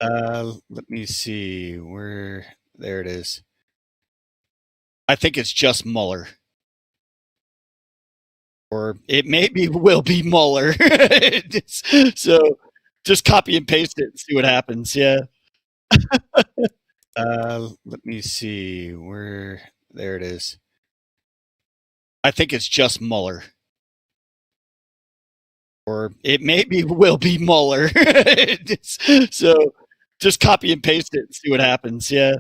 Let me see where. There it is. I think it's just Mueller. Or it maybe will be Mueller. So just copy and paste it and see what happens. Yeah. Let me see where. There it is. I think it's just Mueller. Or it maybe will be Mueller. So just copy and paste it and see what happens. Yeah.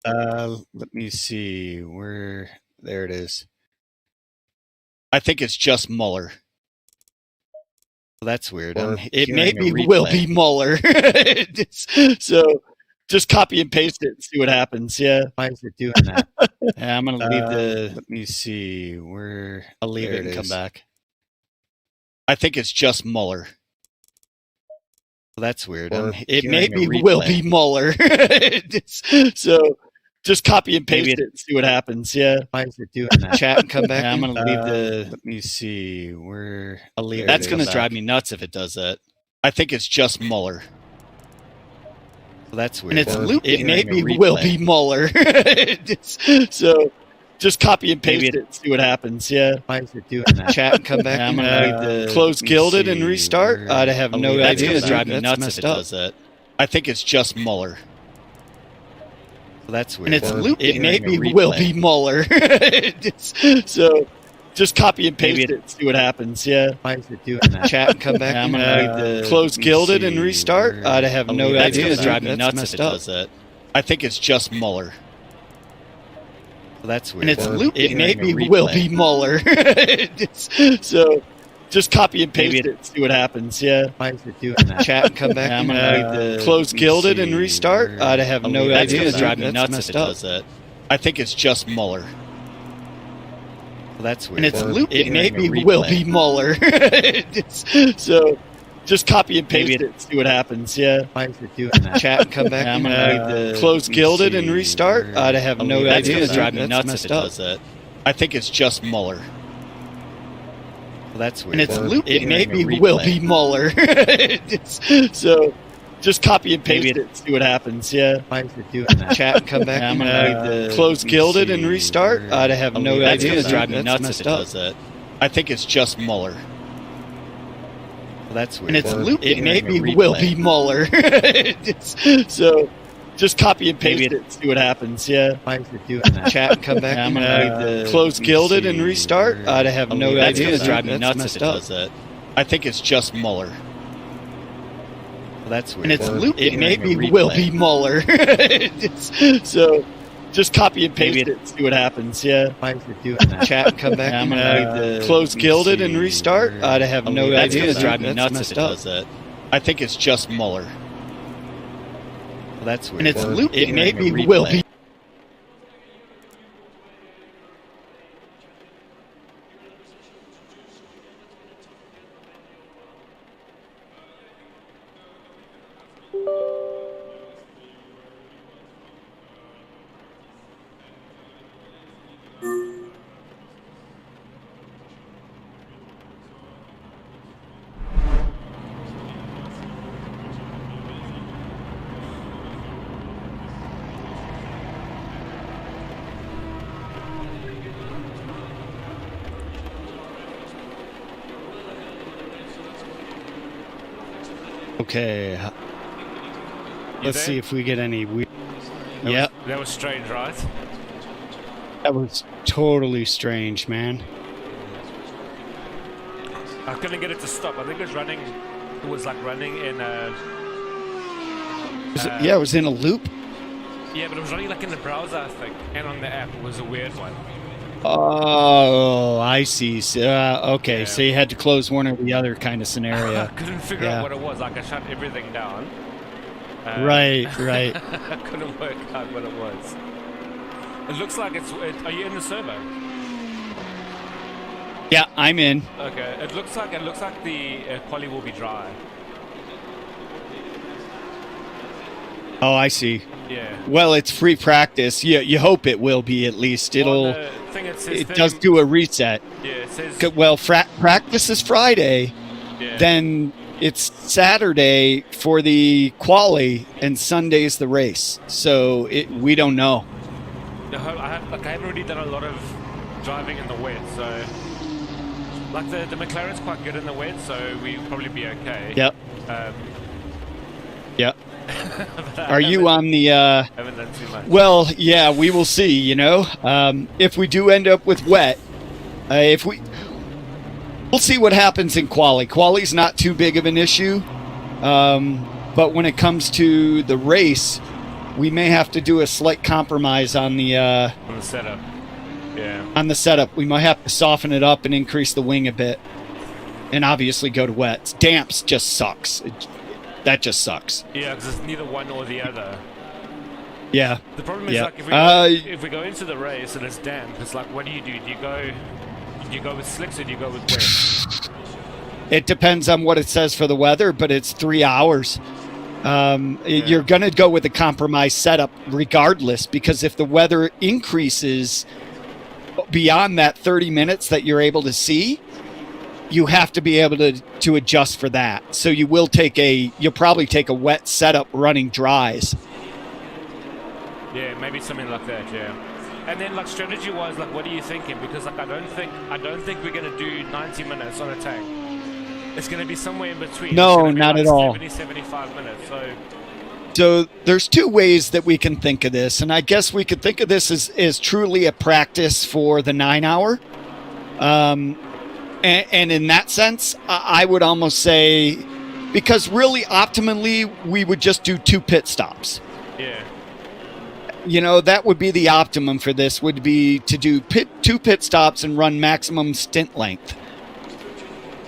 Let me see where. There it is. I think it's just Mueller. That's weird. It maybe will be Mueller. So just copy and paste it and see what happens. Yeah. Why is it doing that? Yeah, I'm going to leave the. Let me see where. I'll leave it and come back. I think it's just Mueller. That's weird. It hearing maybe a will replay. be Mueller. So just copy and paste Maybe it and see what happens. Yeah. Why is it doing that? Chat and come back. Yeah, I'm going to leave the. Let me see where. I'll leave That's it. going to drive me nuts if it does that. I think it's just Mueller. That's weird. And it's looping. It maybe Hearing a will replay. be Mueller. So just copy and paste Maybe it and see what happens. Yeah. Why is it doing that? Chat and come back. Yeah, I'm gonna leave the. Close Gilded and restart. I have I'll no leave idea. that. That's going to drive me That's nuts messed if it up. does that. I think it's just Mueller. That's weird. And it's looping. It Hearing maybe a will replay. be Mueller. So just copy and paste Maybe it and see what happens. Yeah. Why is it doing that? Chat and come back. Yeah, I'm gonna leave the. Close Gilded and restart. I have I'll no leave that. idea. That's going to drive me That's nuts if messed it up. does that. I think it's just Mueller. That's weird. And it's looping. It Hearing a maybe will replay. be Mueller. So just copy and paste Maybe it and see what happens. Yeah. Why is it doing that? Chat and come back. Yeah, I'm gonna leave the. Close Gilded and restart. I have I'll no leave that. idea. That's going to drive me That's nuts if messed it up. does that. I think it's just Mueller. That's weird. And it's looping. It Hearing a maybe will replay. be Mueller. So just copy and paste Maybe it and see what happens. Yeah. Why is it doing that? Chat and come back. Yeah, I'm gonna leave the. Close Gilded and restart. I have I'll no leave that. idea. It's That's drive me messed nuts if it up. does that. I think it's just Mueller. That's weird. And it's looping. It Hearing a maybe will replay. be Mueller. So just copy and paste Maybe it and see what happens. Yeah. Why is it doing that? Chat and come back. Yeah, I'm gonna leave the. Close Gilded and restart. I have I'll no leave that. idea. It's That's drive me messed nuts if it up. does that. I think it's just Mueller. That's weird. And it's looping. It Hearing a maybe will replay. be Mueller. So just copy and paste Maybe it and see what happens. Yeah. Why is it doing that? Chat and come back. Yeah, I'm gonna leave the. Close Gilded and restart. I have I'll no leave that. idea. It's That's drive me messed nuts up. if it does that. I think it's just Mueller. That's weird. And it's looping. It Hearing a maybe will replay. be Mueller. So just copy and paste Maybe it and see what happens. Yeah. Why is it doing that? Chat and come back. Yeah, I'm gonna leave the. Close Gilded and restart. I have I'll no leave that. idea. It's That's drive me messed nuts if up. it does that. I think it's just Mueller. That's weird. And it's looping. It Hearing a maybe will replay. be. Okay. Let's see if we get any weird. Yep. That was strange, right? That was totally strange, man. I couldn't get it to stop. I think it was running. It was like running in a. Yeah, it was in a loop. Yeah, but it was running like in the browser, I think, and on the app. It was a weird one. Oh, I see. So, okay, Yeah. so you had to close one or the other kind of scenario. I couldn't figure Yeah. out what it was. Like I shut everything down. Right. I couldn't work out what it was. It looks like it's. Are you in the server? Yeah, I'm in. Okay. It looks like the quali will be dry. Oh, I see. Yeah. Well, it's free practice. You hope it will be at least. It'll. On the thing it says. It does do a reset. Yeah. It says. Well, practice is Friday. Yeah. Then it's Saturday for the quali and Sunday's the race. So we don't know. I haven't really done a lot of driving in the wet, so like the McLaren's quite good in the wet, so we'll probably be okay. Yep. Yep. Are you on the? Haven't done too much. Well, yeah, we will see. You know, if we do end up with wet, we'll see what happens in quali. Quali's not too big of an issue, but when it comes to the race, we may have to do a slight compromise on the setup. Yeah. On the setup, we might have to soften it up and increase the wing a bit, and obviously go to wets. Damps just sucks. That just sucks. Yeah, because it's neither one or the other. Yeah. The problem is yeah. like if we go into the race and it's damp, it's like what do? Do you go with slicks or do you go with wet? It depends on what it says for the weather, but it's 3 hours. You're going to go with a compromised setup regardless, because if the weather increases beyond that 30 minutes that you're able to see, you have to be able to adjust for that. So you'll probably take a wet setup running dries. Yeah, maybe something like that. Yeah. And then, like strategy-wise, like what are you thinking? Because like I don't think we're gonna do 90 minutes on a tank. It's gonna be somewhere in between. No, not like at all. 75 minutes. So there's two ways that we can think of this, and I guess we could think of this as truly a practice for the 9 hour. And in that sense, I would almost say, because really optimally we would just do 2 pit stops. Yeah. You know, that would be the optimum for this, would be to do 2 pit stops and run maximum stint length.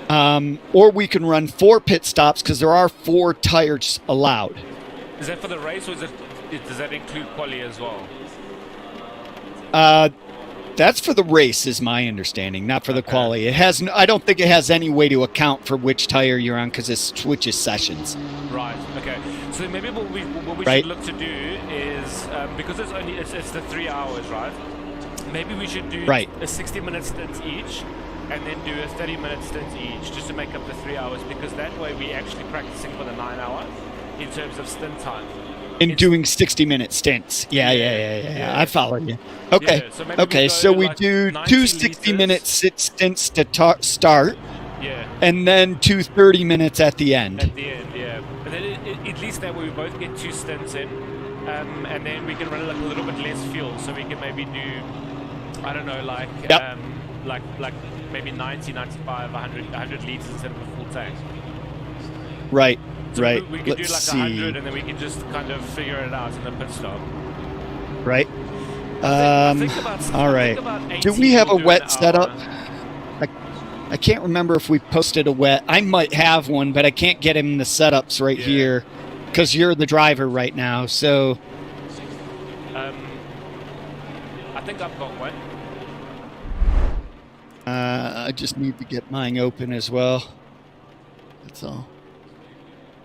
Or we can run 4 pit stops because there are 4 tires allowed. Is that for the race, or does that include quali as well? That's for the race, is my understanding, not for the quali. I don't think it has any way to account for which tire you're on because it switches sessions. Right. Okay. So maybe what we right? should look to do is because it's the 3 hours, right? Maybe we should do a 60-minute stint each, and then do a 30-minute stint each, just to make up the 3 hours. Because that way we're actually practicing for the 9 hour in terms of stint time. Doing 60-minute stints. Yeah. I follow you. Okay. Yeah, so we do 2 60-minute stints to start. Yeah. And then 2 30 minutes at the end. At the end, yeah. And then at least that way we both get 2 stints in, and then we can run like a little bit less fuel, so we can maybe do, I don't know, like like maybe 90, 95, 100 liters instead of a full tank. Right. So right. we could do like 100, and then we can just kind of figure it out in the pit stop. Right. All right. Do we have a wet setup? I can't remember if we posted a wet. I might have one, but I can't get him the setups right here because you're the driver right now. So I think I've got one. I just need to get mine open as well. That's all.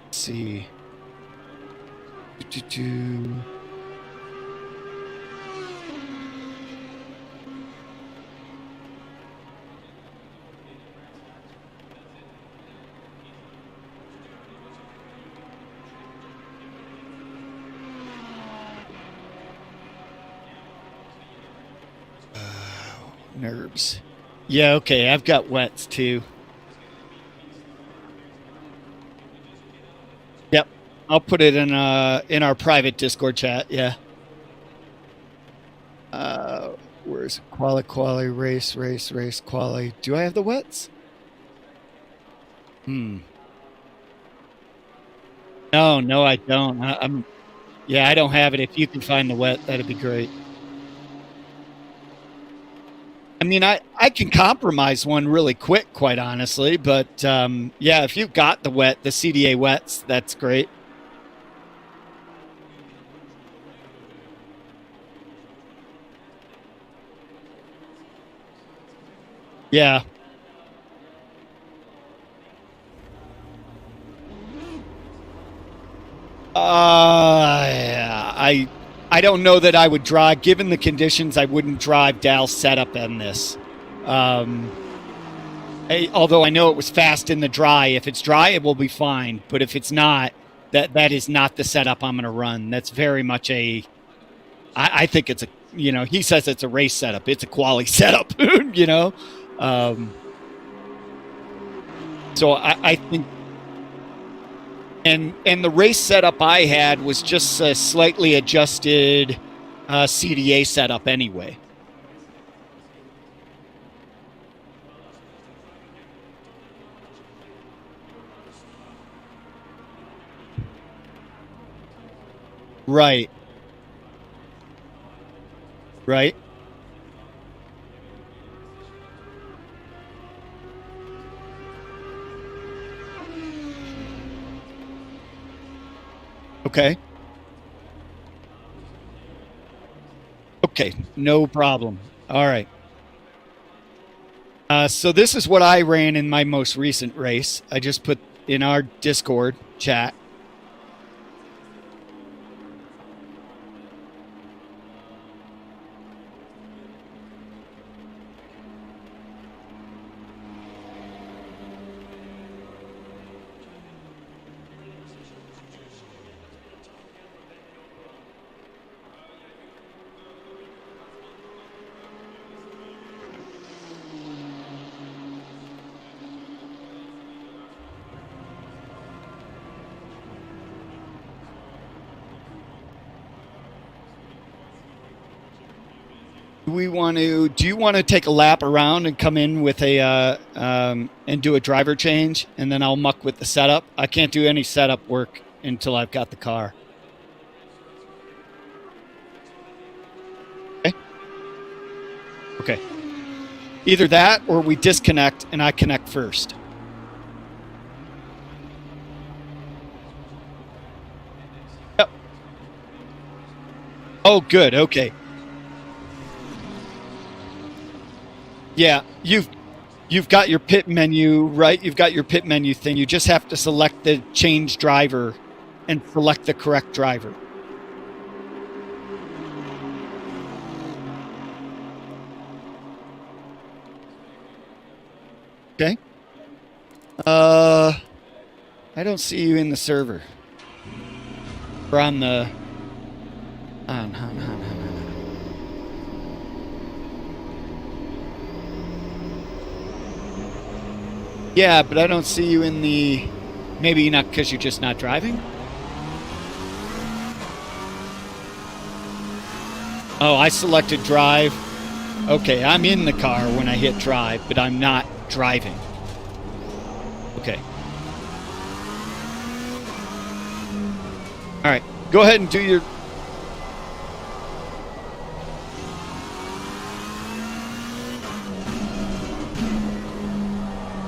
Let's see. Nerves. Yeah, okay, I've got wets too. Yep, I'll put it in our private Discord chat. Yeah. Where's quali, race, quali? Do I have the wets? No, I don't. I don't have it. If you can find the wet, that'd be great. I mean, I can compromise one really quick, quite honestly. But, if you've got the CDA wets, that's great. Yeah. I don't know that I would drive. Given the conditions, I wouldn't drive Dal's setup in this. Although I know it was fast in the dry. If it's dry, it will be fine. But if it's not, that is not the setup I'm going to run. That's very much I think it's a, he says it's a race setup. It's a quality setup, So I think, and the race setup I had was just a slightly adjusted CDA setup anyway. Right. Right. Okay. Okay, no problem. All right. So this is what I ran in my most recent race. I just put in our Discord chat. Do you want to take a lap around and come in with and do a driver change, and then I'll muck with the setup? I can't do any setup work until I've got the car. Okay. Either that or we disconnect and I connect first. Yep. Oh, good. Okay. Yeah, you've got your pit menu, right? You've got your pit menu thing. You just have to select the change driver and select the correct driver. Okay. I don't see you in the server. Or on the Yeah, but I don't see you in the... Maybe not because you're just not driving? Oh, I selected drive. Okay, I'm in the car when I hit drive, but I'm not driving. Okay. All right, go ahead and do your...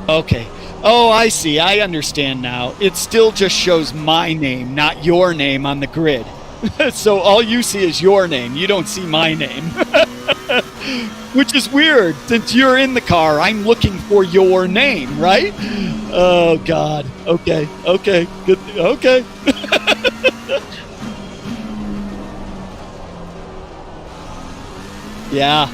Okay. Oh, I see. I understand now. It still just shows my name, not your name on the grid. So all you see is your name. You don't see my name. Which is weird. Since you're in the car, I'm looking for your name, right? Oh, God. Okay. Okay. Good. Okay. Yeah.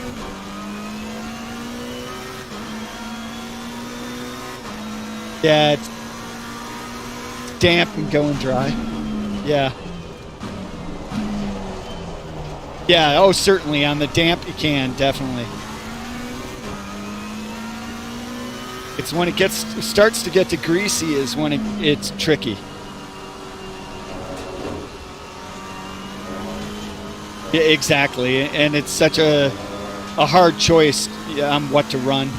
Yeah, it's damp and going dry. Yeah. Yeah, oh, certainly. On the damp, you can, definitely. It's when it starts to get to greasy is when it's tricky. Yeah, exactly. And it's such a hard choice on what to run.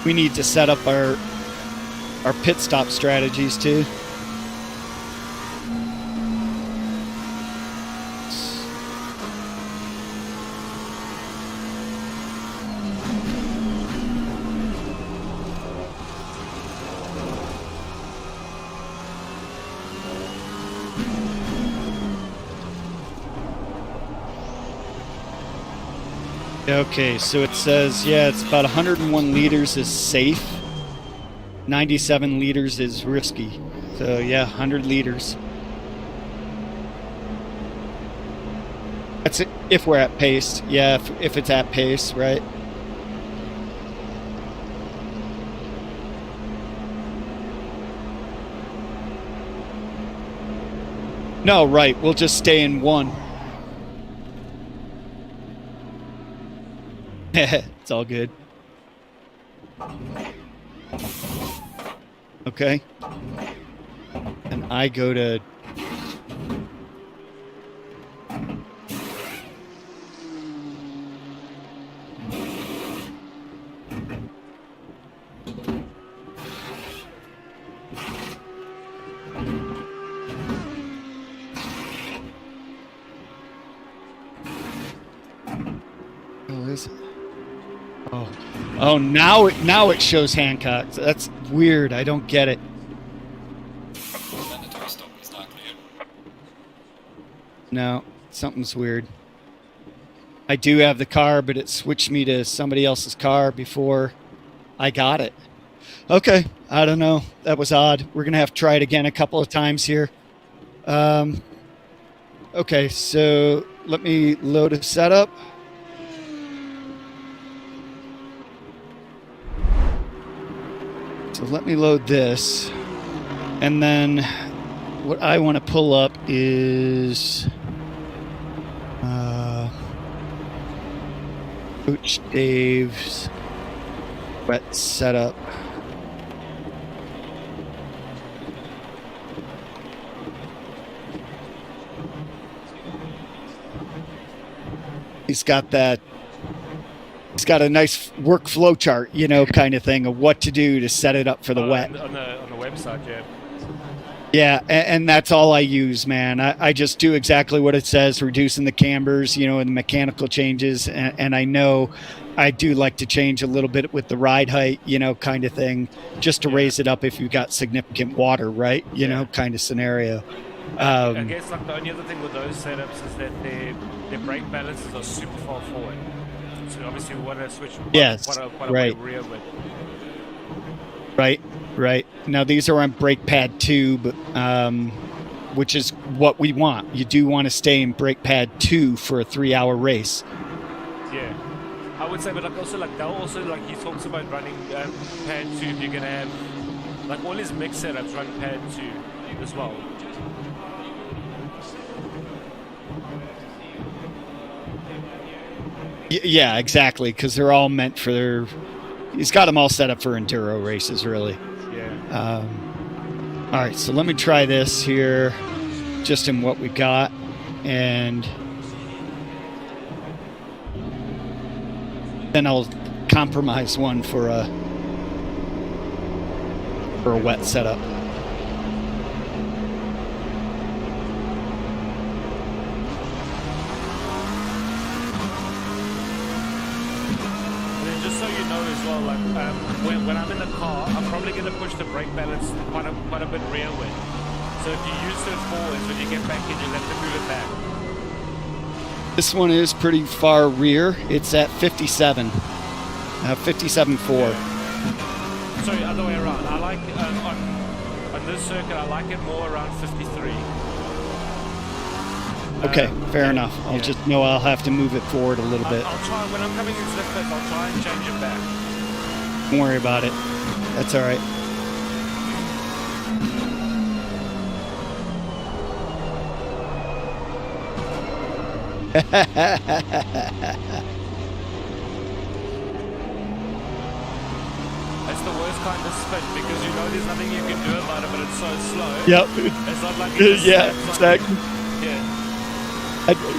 We need to set up our pit stop strategies too. Okay, so it says, yeah, it's about 101 liters is safe. 97 liters is risky. So yeah, 100 liters. That's it, if we're at pace. Yeah, if it's at pace, right? No, right. We'll just stay in 1. It's all good. Okay. And I go to... Oh, is it? Oh, now it shows Hancock. That's weird. I don't get it. No, something's weird. I do have the car, but it switched me to somebody else's car before I got it. Okay, I don't know. That was odd. We're going to have to try it again a couple of times here. Okay, so let me load a setup. So let me load this. And then what I want to pull up is Coach Dave's wet setup. He's got that. He's got a nice workflow chart, you know, kind of thing of what to do to set it up for the wet. On the website, yeah. Yeah, and that's all I use, man. I just do exactly what it says, reducing the cambers, you know, and the mechanical changes. And I know I do like to change a little bit with the ride height, you know, kind of thing, just to raise it up if you've got significant water, right? You know, kind of scenario. I guess like the only other thing with those setups is that their brake balances are super far forward. So obviously we want to switch quite a way rear with. Right. Now these are on brake pad 2, but, which is what we want. You do want to stay in brake pad 2 for a 3-hour race. Yeah. I would say, but like also like they'll also like he talks about running pad 2 if you're gonna have like all his mix setups run pad 2 as well. Yeah, exactly, because they're all meant for. He's got them all set up for enduro races, really. Yeah. All right, so let me try this here, just in what we got, and then I'll compromise one for a wet setup. When I'm in the car, I'm probably going to push the brake balance quite a bit rearward. So if you use it forwards, when you get back in, you'll have to move it back. This one is pretty far rear. It's at 57. 57.4. Yeah. Sorry, other way around. I like, on this circuit, I like it more around 53. Okay, fair enough. I'll just know I'll have to move it forward a little bit. I'll try, when I'm coming into the pit, I'll try and change it back. Don't worry about it. That's all right. It's the worst kind of spin because you know there's nothing you can do about it, but it's so slow. Yep. It's not like it yeah, exactly. Yeah.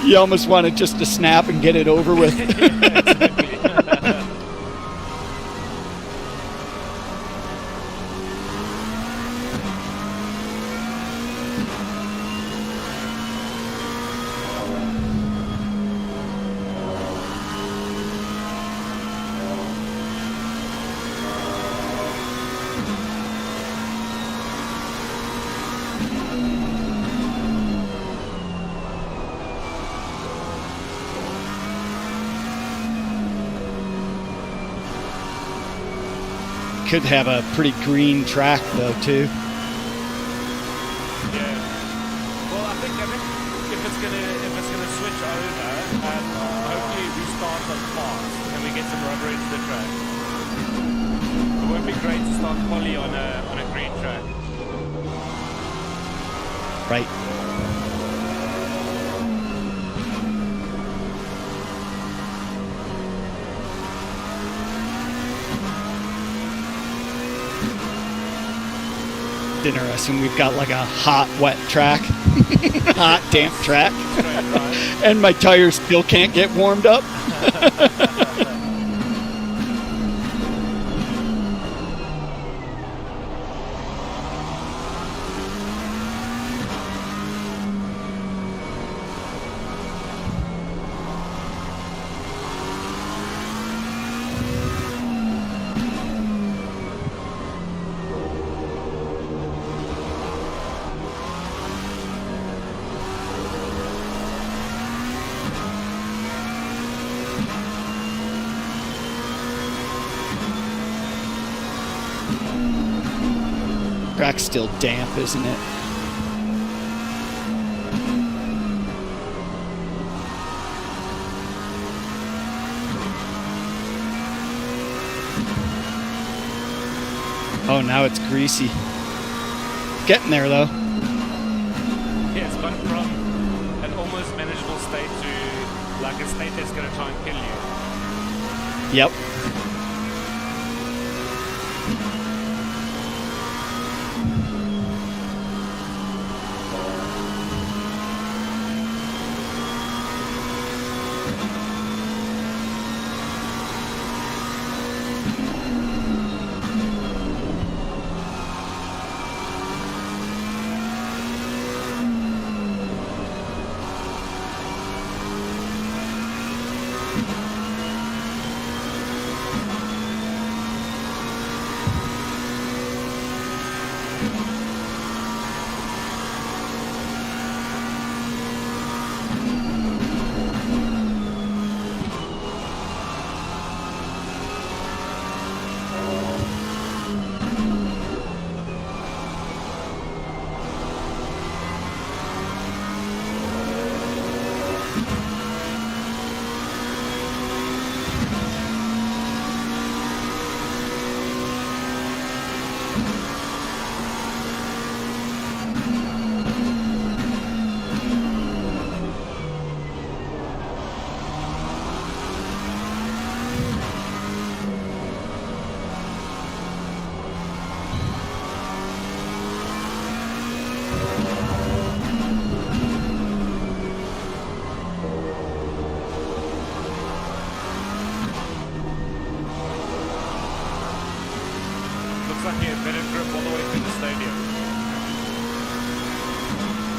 You almost want it just to snap and get it over with. Yeah, exactly. could have a pretty green track though too. Yeah. Well, I think if it's gonna switch over, hopefully we start on fast and we get some rubber into the track. It won't be great to start poly on a green track. Right. Interesting. We've got like a hot, wet track, hot, damp track, and my tires still can't get warmed up. Track's still damp, isn't it? Oh, now it's greasy. Getting there though. Yeah, it's gone from an almost manageable state to like a state that's going to try and kill you. Yep.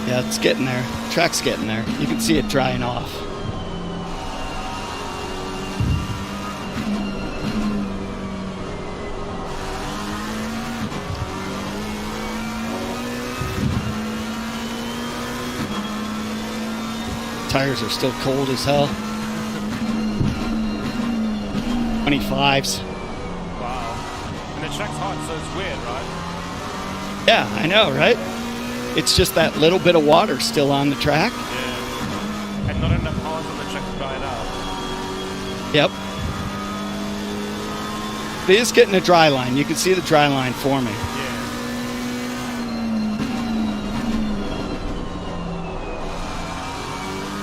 Yeah, it's getting there. Track's getting there. You can see it drying off. Tires are still cold as hell. 25s. Wow. And the track's hot, so it's weird, right? Yeah, I know, right? It's just that little bit of water still on the track. Yeah. And not enough hard on the track to dry it out. Yep. It is getting a dry line. You can see the dry line forming. Yeah.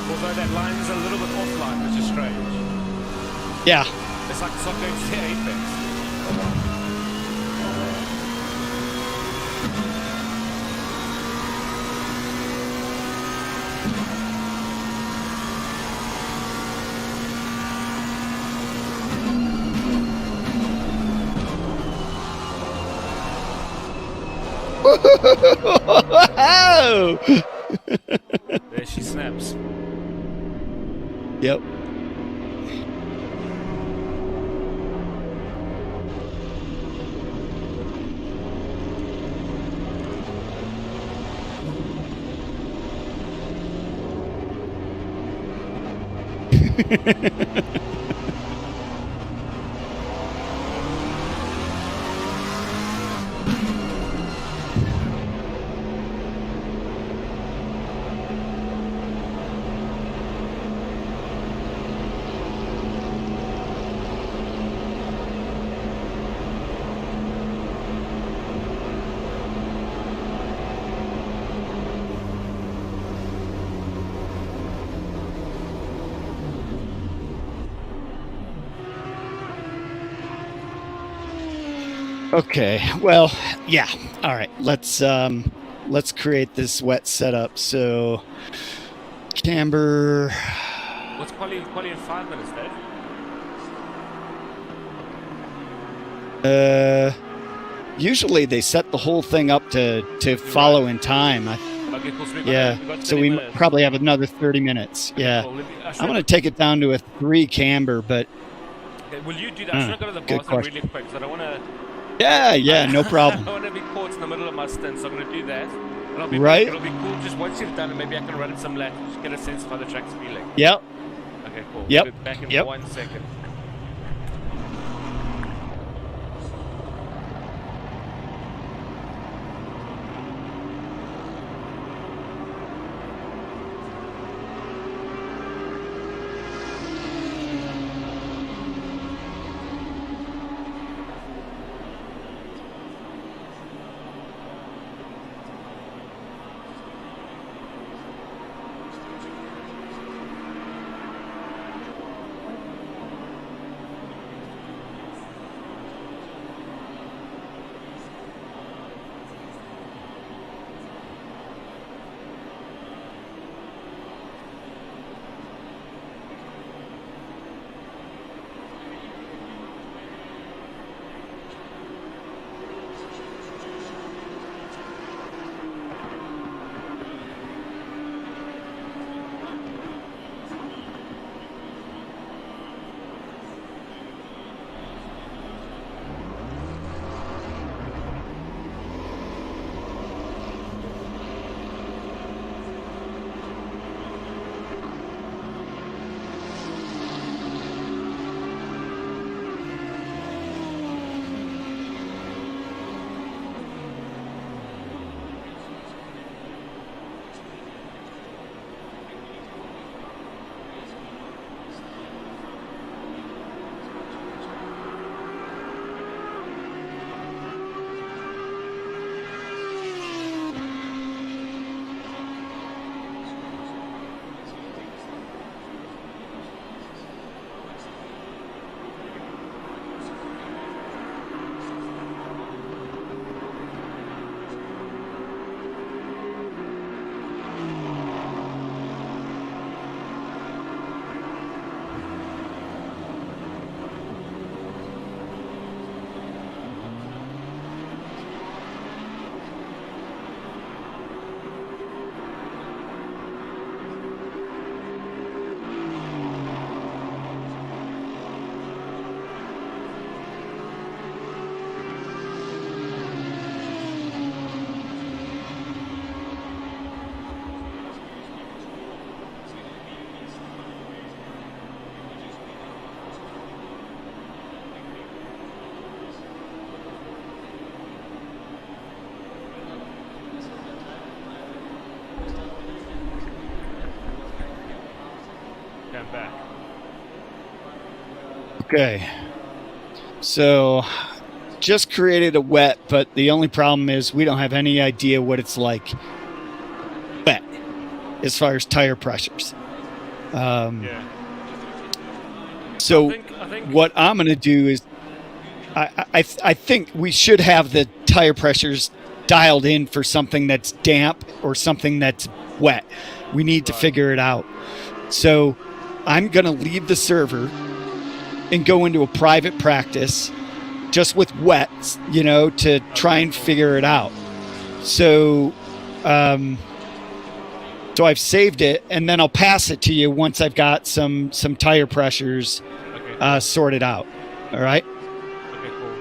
Although that line is a little bit offline, which is strange. Yeah. It's like it's not going to the apex. There she snaps. Yep. Okay. Well, yeah. All right. Let's create this wet setup. So, camber. What's quality in 5 minutes, Dave? Usually they set the whole thing up to follow in time. Okay, cool. So we probably have another 30 minutes. Okay, yeah. Cool. I'm going to take it down to a 3 camber, but... Okay, will you do that? I'm going to go to the bathroom really quick because I don't want to... Yeah, no problem. I don't want to be caught in the middle of my stint, so I'm going to do that. It'll be cool just once you've done it, maybe I can run in some laps, just get a sense of how the track's feeling. Yep. Okay, cool. Yep. We'll be back in 1 second. Back. Okay. So, just created a wet, but the only problem is we don't have any idea what it's like wet as far as tire pressures. So, I think what I'm going to do is I think we should have the tire pressures dialed in for something that's damp or something that's wet. We need to figure it out. So, I'm going to leave the server and go into a private practice just with wets, to try and figure it out. So, so I've saved it, and then I'll pass it to you once I've got some tire pressures sorted out. All right? Okay, cool.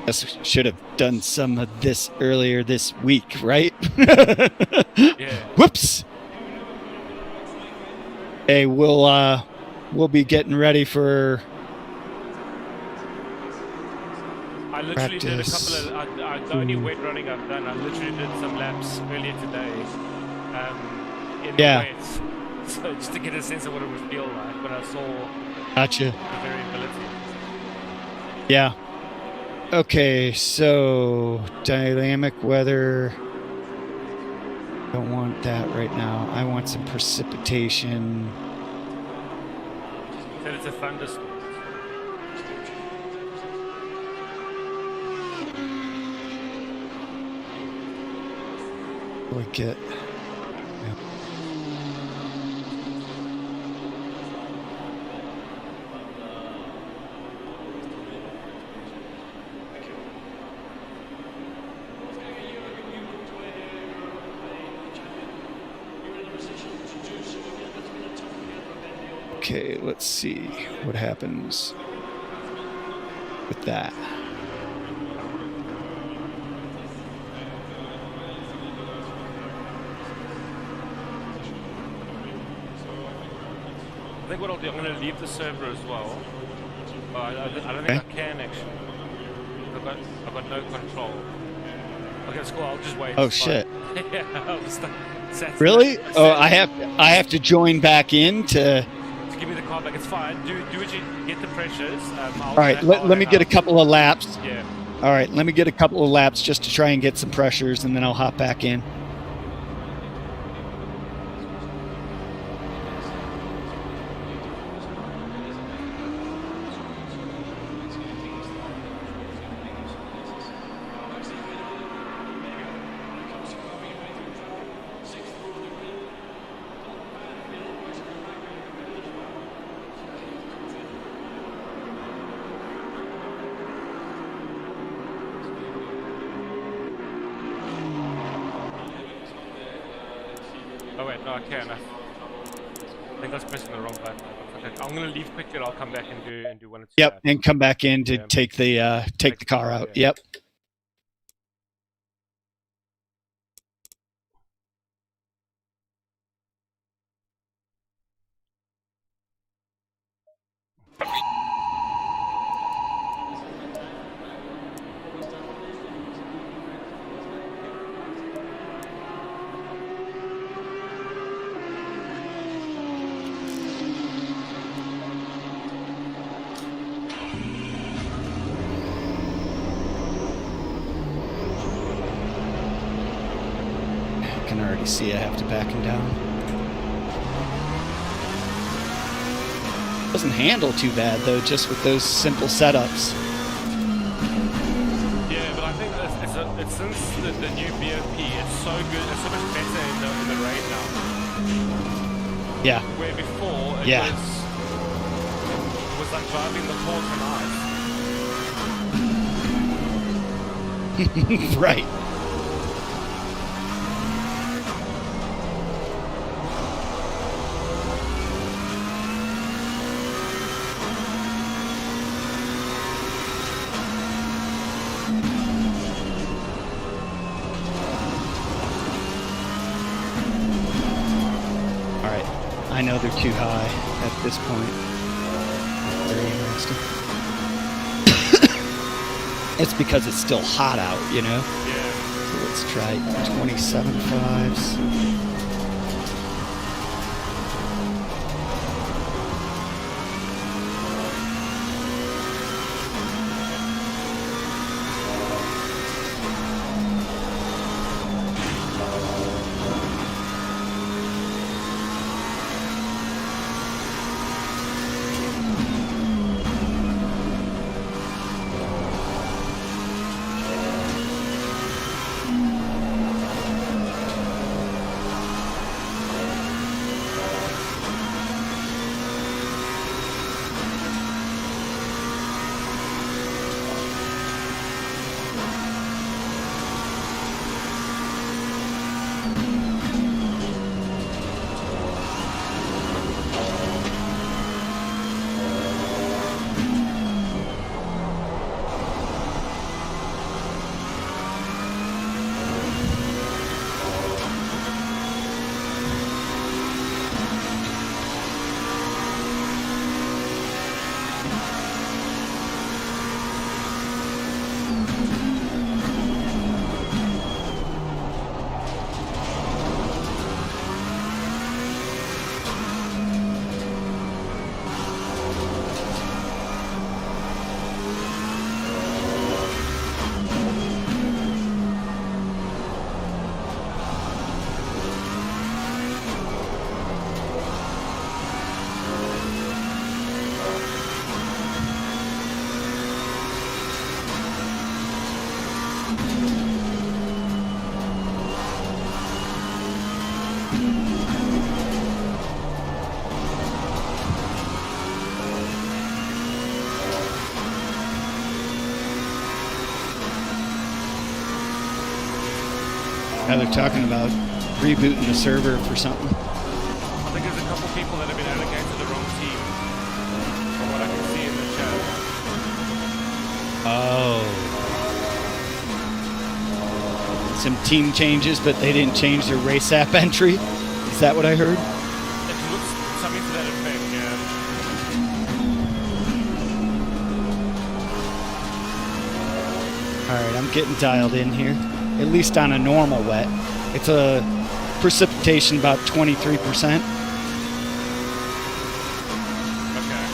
Guess we should have done some of this earlier this week, right? Yeah. Whoops. Hey, we'll be getting ready for I literally practice. did a couple of the only weight running I've done. I literally did some laps earlier today in the weights. So just to get a sense of what it would feel like when I saw the variability. Yeah. Okay, so dynamic weather. Don't want that right now. I want some precipitation. Said it's a thunderstorm. Like it. Okay, let's see what happens with that. I think what I'll do, I'm going to leave the server as well. I don't think I can actually. I've got no control. Okay, it's cool. I'll just wait. Oh shit! Yeah, I'll just really? Oh, I have to join back in to give me the car back. It's fine. Do what you get the pressures. All right, let me get a couple of laps. Yeah. All right, let me get a couple of laps just to try and get some pressures, and then I'll hop back in. Oh wait, no, I can. I think I was pressing the wrong button. Okay, I'm gonna leave quickly. And I'll come back and do one or two. Yep, and come back in to take the car out. Yeah. Yep. I can already see I have to back him down. Doesn't handle too bad though, just with those simple setups. Yeah, but I think it's since the new BOP, it's so good. It's so much better in the rain now. Yeah. Where before it was like driving the Force on ice. Right. I know they're too high at this point. Very interesting. It's because it's still hot out, you know? Yeah. So let's try 27.5s. Yeah, they're talking about rebooting the server for something. I think there's a couple people that have been allocated to the wrong team, from what I can see in the chat. Oh. Some team changes, but they didn't change their race app entry. Is that what I heard? It looks something to that effect, yeah. All right, I'm getting dialed in here. At least on a normal wet. It's a precipitation about 23%. Okay.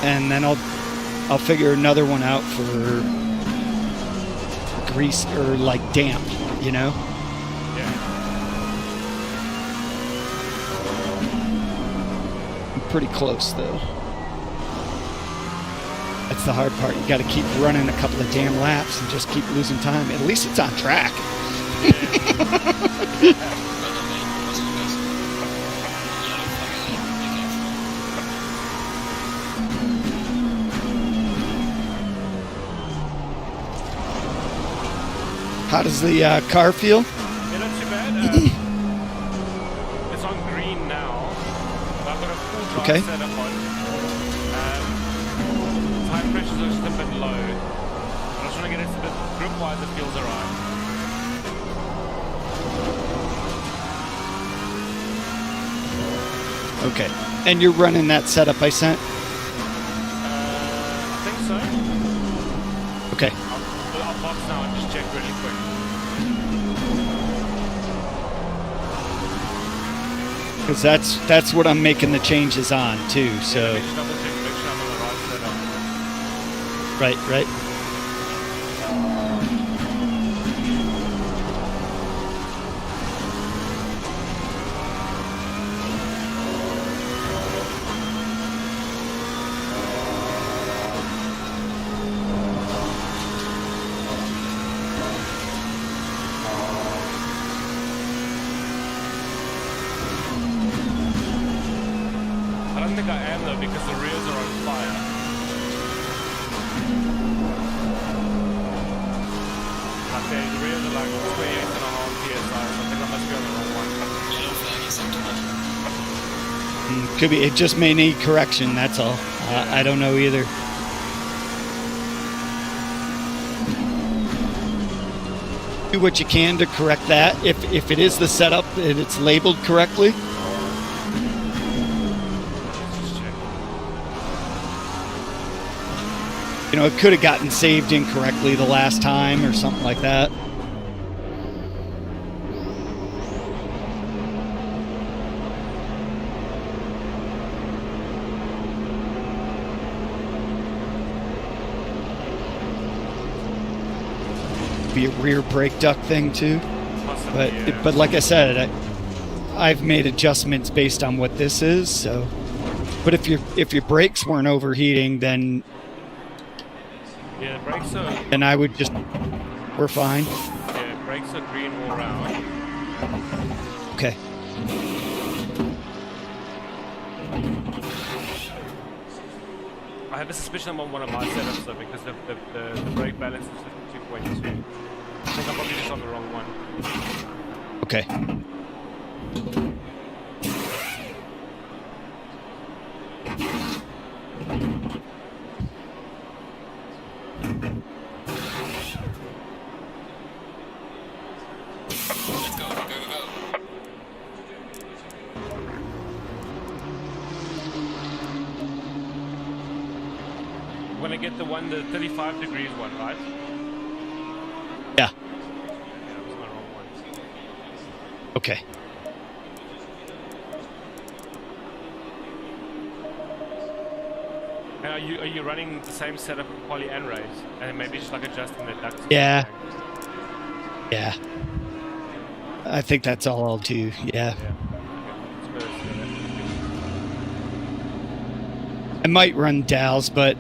And then I'll figure another one out for grease or like damp, you know? Yeah. I'm pretty close though. That's the hard part. You got to keep running a couple of damn laps and just keep losing time. At least it's on track. How does the car feel? Yeah, not too bad. It's on green now. I've got a full drive Okay. setup on. Tire pressures are just a bit low. I was trying to get it a bit grip-wise, it feels alright. Okay. And you're running that setup I sent? I think so. Okay. I'll box now and just check really quick. Because that's what I'm making the changes on too. So Let me just double check, make sure I'm on the right setup. right. I don't think I am though because the rears are on fire. Okay, the rears are like 28.5 PSI, so I think I must be on the wrong one. Could be. It just may need correction. That's all. I don't know either. Do what you can to correct that. If it is the setup and it's labeled correctly. Let's check. You know, it could have gotten saved incorrectly the last time or something like that. Be a rear brake duct thing too. Possibly, yeah. But like I said, I've made adjustments based on what this is. So, but if your brakes weren't overheating, then Yeah, the brakes are... then I would just we're fine. Yeah, brakes are green all around. Okay. I have a suspicion I'm on one of my setups though because the brake balance is 2.2. I think I'm probably just on the wrong one. Okay. Let's go. When I get the 35 degrees one, right? Yeah. Yeah, that was my wrong one. Okay. And are you running the same setup with poly and race, and maybe just like adjusting the ducts? Yeah. Yeah. I think that's all I'll do. Yeah. Yeah. Okay. I might run dowels, but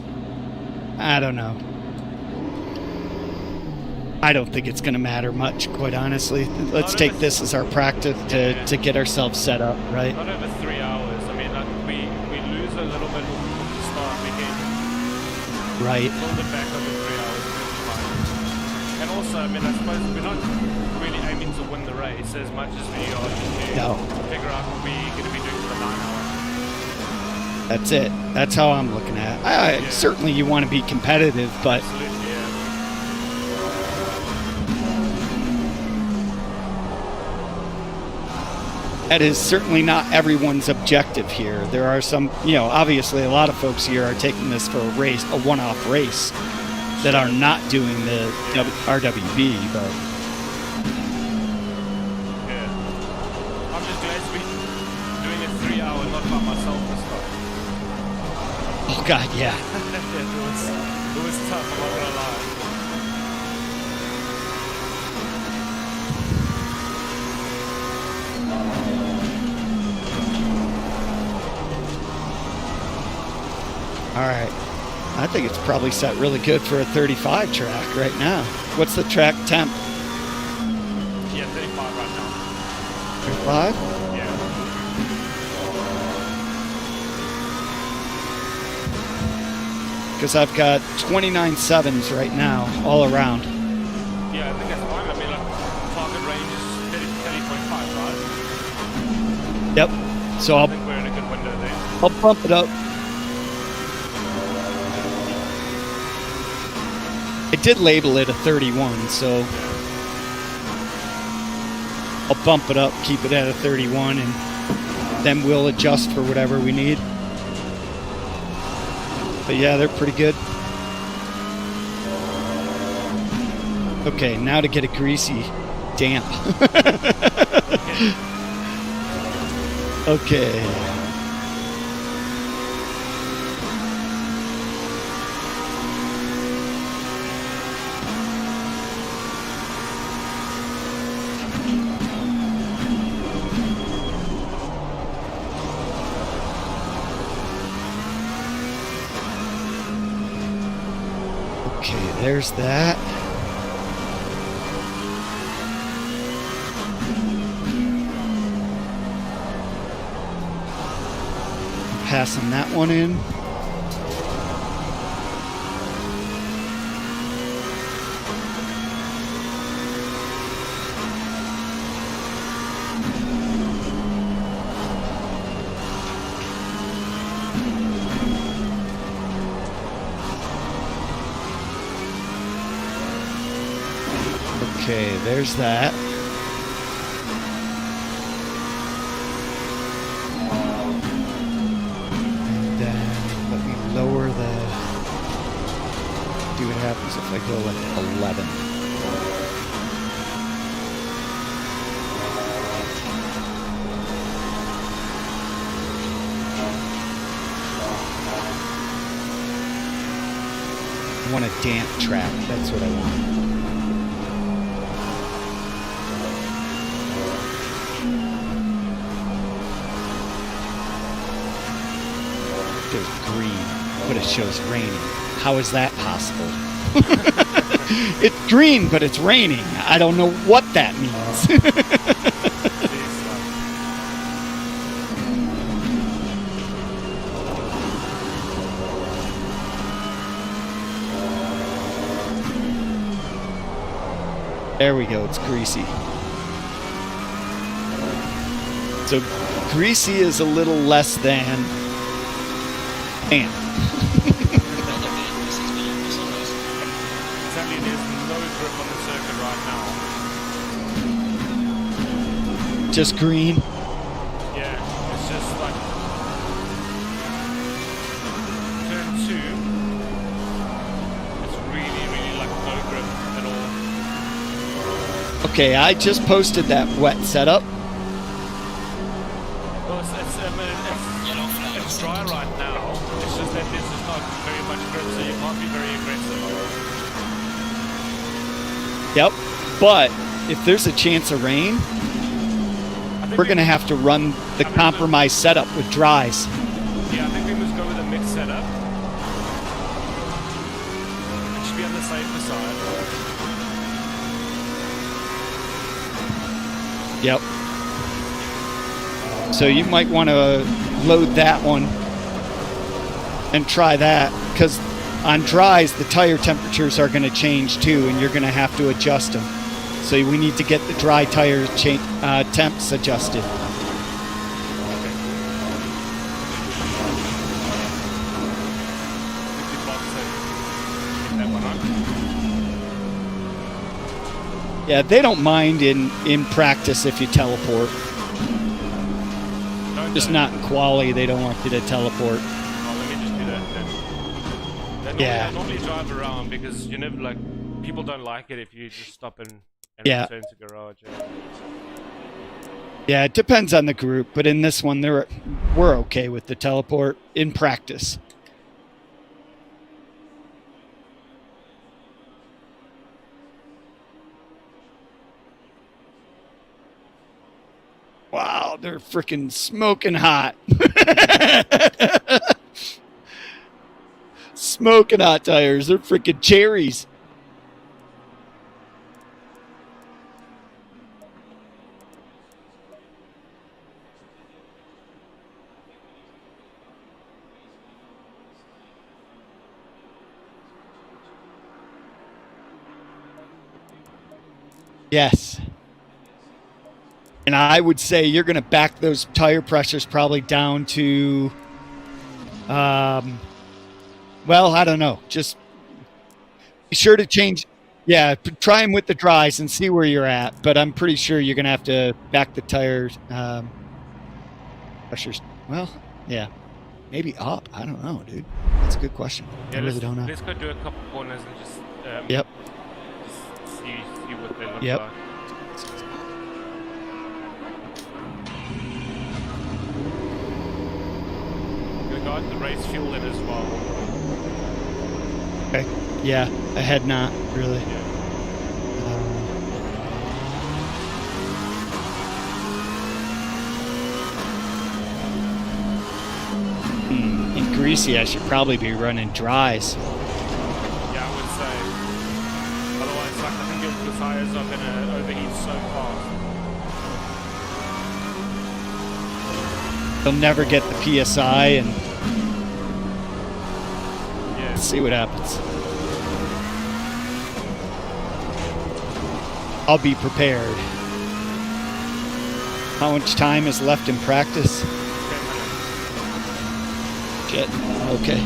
I don't know. I don't think it's going to matter much, quite honestly. Let's take this as our practice to get ourselves set up, right? Not over 3 hours. I mean, like we lose a little bit to start. We can Right. build it back over 3 hours. And also, I mean, I suppose we're not really aiming to win the race as much as we are to figure out what we're going to be doing for the 9 hour. That's it. That's how I'm looking at it. Certainly you want to be competitive, but... Absolutely, yeah. That is certainly not everyone's objective here. There are some, obviously a lot of folks here are taking this for a race, a one-off race, that are not doing the RWB, but... Yeah. I'm just glad to be doing a 3 hour not by myself this time. Oh God, yeah. It was tough, I'm not gonna lie. All right. I think it's probably set really good for a 35 track right now. What's the track temp? Yeah, 35 right now. 35? Yeah. Because I've got 29 sevens right now, all around. Yeah, I think that's fine. I mean, target range is 30.5, right? Yep. So I think we're in a good window there. I'll bump it up. I did label it a 31, so I'll bump it up, keep it at a 31, and then we'll adjust for whatever we need. But yeah, they're pretty good. Okay, now to get a greasy damp. Okay. Okay, there's that. Passing that one in. Okay, there's that. And then let me lower the... See what happens if I go like 11. I want a damp track, that's what I want. Green, but it shows raining. How is that possible? It's green, but it's raining. I don't know what that means. There we go, it's greasy. So greasy is a little less than damn. Sadly, there's no grip on the circuit right now. Just green? Yeah, it's just like turn 2. It's really, really like no grip at all. Okay, I just posted that wet setup. Well, it's dry right now. It's just that there's just not very much grip, so you can't be very aggressive. Yep, but if there's a chance of rain, we're going to have to run the compromise setup with dries. Yeah, I think we must go with a mixed setup. It should be on the safer side. Yep. So you might want to load that one and try that, because on dries, the tire temperatures are going to change too, and you're going to have to adjust them. So we need to get the dry tire temps adjusted. Yeah, they don't mind in practice if you teleport. Just not in quali, they don't want you to teleport. Oh, let me just do that then. I normally drive around because you never people don't like it if you just stop and return to garage. Yeah, it depends on the group, but in this one we're okay with the teleport in practice. Wow, they're freaking smoking hot. Smoking hot tires. They're freaking cherries. Yes. And I would say you're going to back those tire pressures probably down to, well, I don't know. Just be sure to change. Yeah, try them with the dries and see where you're at. But I'm pretty sure you're going to have to back the tire pressures. Well, yeah, maybe up. I don't know, dude. That's a good question. Yeah, I really don't know. Let's go do a couple corners and just see what they look like. Got the race fuel in as well. Okay. Yeah, I had not really. In greasy, I should probably be running dries. Yeah, I would say. Otherwise, I think the tires are going to overheat so fast. They'll never get the PSI and. Let's see what happens. I'll be prepared. How much time is left in practice? 10 minutes. Shit. Okay.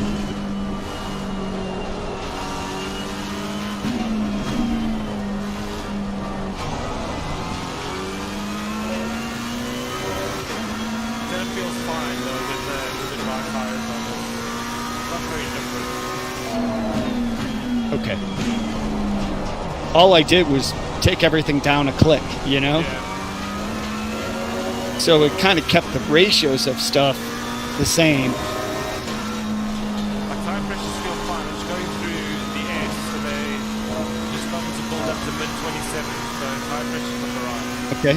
That feels fine though with the dry tires on it. Not very different. Okay. All I did was take everything down a click, you know? Yeah. So it kind of kept the ratios of stuff the same. My tire pressures feel fine. It's going through the edge, so they just starting to build up to mid-27, so tire pressures look alright. Okay.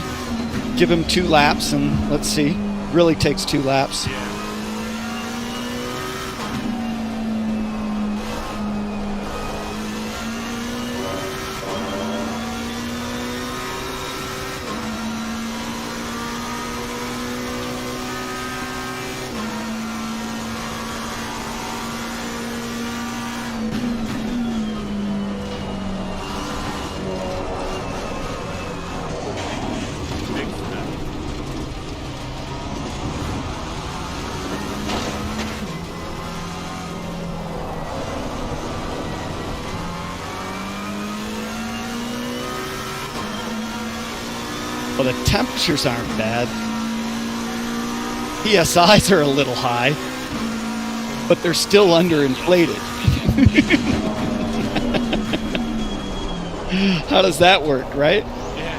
Give him 2 laps and let's see. Really takes 2 laps. Yeah. Well, the temperatures aren't bad. PSIs are a little high, but they're still underinflated. How does that work, right? Yeah.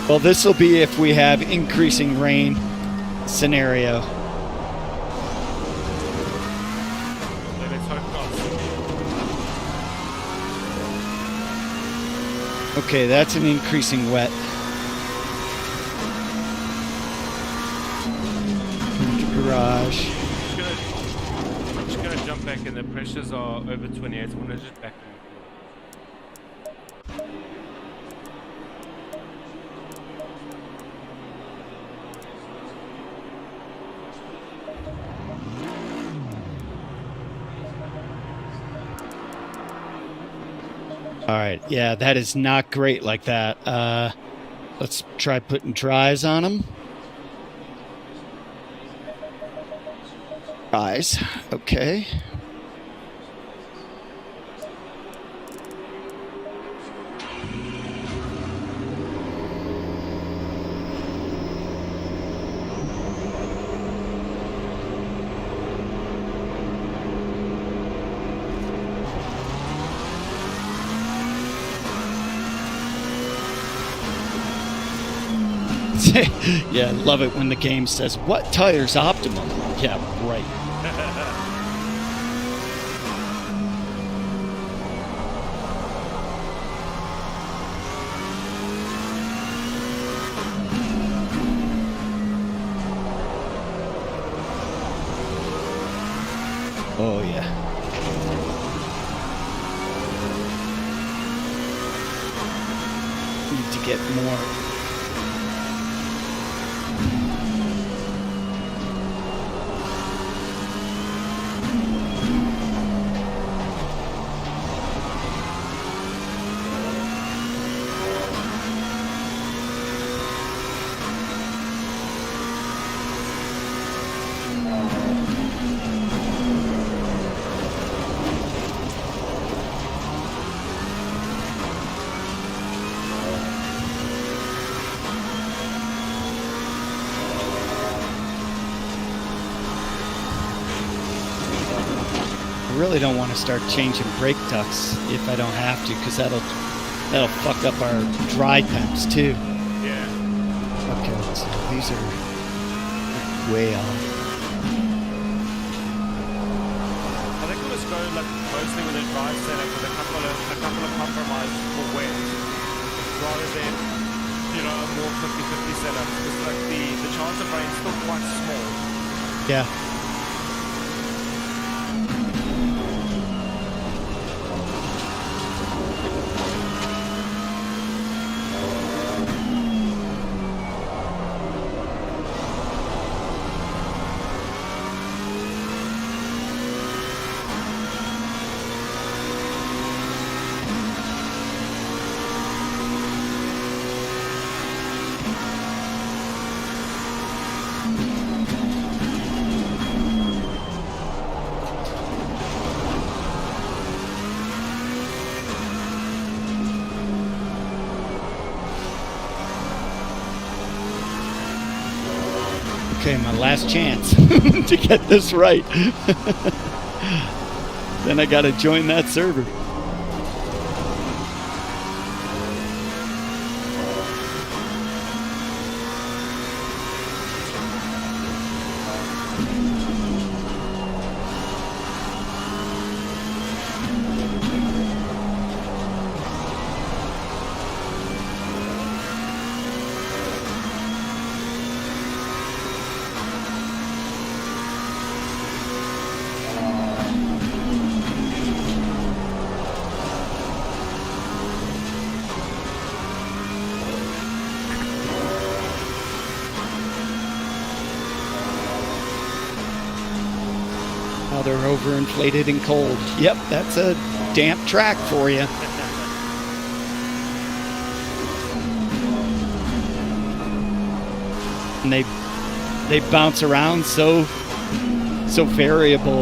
Well, this will be if we have increasing rain scenario. Okay, that's an increasing wet. Garage. I'm just gonna jump back in. The pressures are over 28. I'm gonna just back in. All right. Yeah, that is not great like that. Let's try putting dries on them. Dries. Okay. Yeah, love it when the game says, what tire's optimum? Yeah, right. Oh, yeah. Need to get more. I really don't want to start changing brake ducts if I don't have to, because that'll fuck up our dry temps too. Yeah. Okay, so these are way off. I think we'll just go like mostly with a dry setup with a couple of compromises for wet, rather than a more 50-50 setup, because like the chance of rain is still quite small. Yeah. Okay, my last chance to get this right. Then I gotta join that server. Oh, they're overinflated and cold. Yep, that's a damp track for you. And they bounce around so variable.